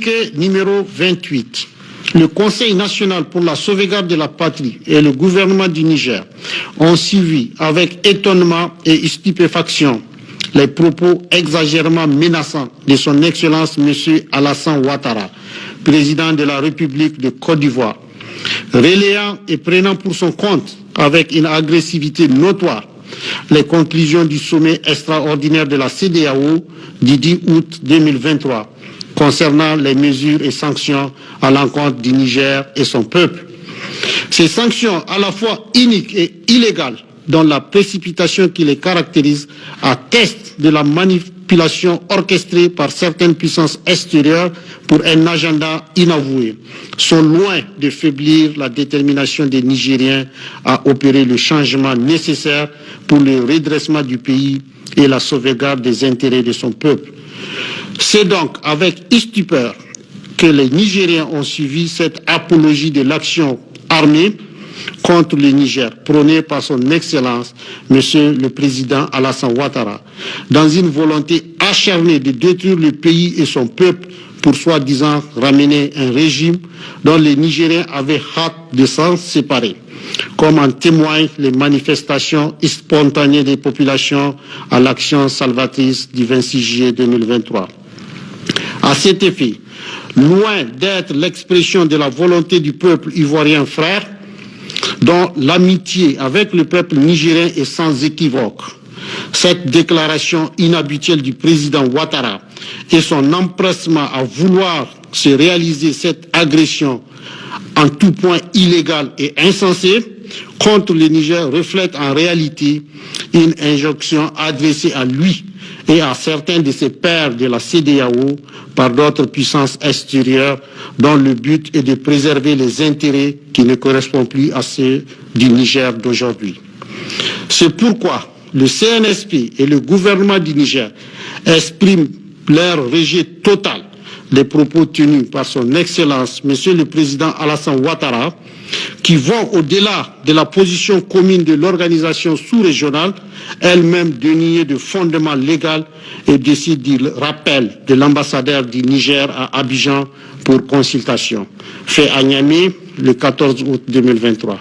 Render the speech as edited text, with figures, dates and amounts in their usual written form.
Communiqué numéro 28. Le Conseil national pour la sauvegarde de la patrie et le gouvernement du Niger ont suivi avec étonnement et stupéfaction les propos exagérément menaçants de son Excellence M. Alassane Ouattara, président de la République de Côte d'Ivoire, relayant et prenant pour son compte avec une agressivité notoire les conclusions du sommet extraordinaire de la CEDEAO du 10 août 2023 concernant les mesures et sanctions à l'encontre du Niger et son peuple. Ces sanctions à la fois iniques et illégales, dont la précipitation qui les caractérise, atteste de la manipulation orchestrée par certaines puissances extérieures pour un agenda inavoué, sont loin de faiblir la détermination des Nigériens à opérer le changement nécessaire pour le redressement du pays et la sauvegarde des intérêts de son peuple. C'est donc avec stupeur que les Nigériens ont suivi cette apologie de l'action armée contre le Niger, prônée par son Excellence, Monsieur le Président Alassane Ouattara, dans une volonté acharnée de détruire le pays et son peuple pour soi-disant ramener un régime dont les Nigériens avaient hâte de s'en séparer, comme en témoignent les manifestations spontanées des populations à l'action salvatrice du 26 juillet 2023. À cet effet, loin d'être l'expression de la volonté du peuple ivoirien frère, dont l'amitié avec le peuple nigérien est sans équivoque, cette déclaration inhabituelle du président Ouattara et son empressement à vouloir se réaliser cette agression en tout point illégale et insensée contre le Niger reflète en réalité une injonction adressée à lui et à certains de ses pairs de la CEDEAO par d'autres puissances extérieures dont le but est de préserver les intérêts qui ne correspondent plus à ceux du Niger d'aujourd'hui. C'est pourquoi le CNSP et le gouvernement du Niger expriment leur rejet total des propos tenus par son Excellence, Monsieur le Président Alassane Ouattara, qui vont au-delà de la position commune de l'organisation sous-régionale, elle-même dénuée de fondement légal, et décide du rappel de l'ambassadeur du Niger à Abidjan pour consultation. Fait à Niamey le 14 août 2023.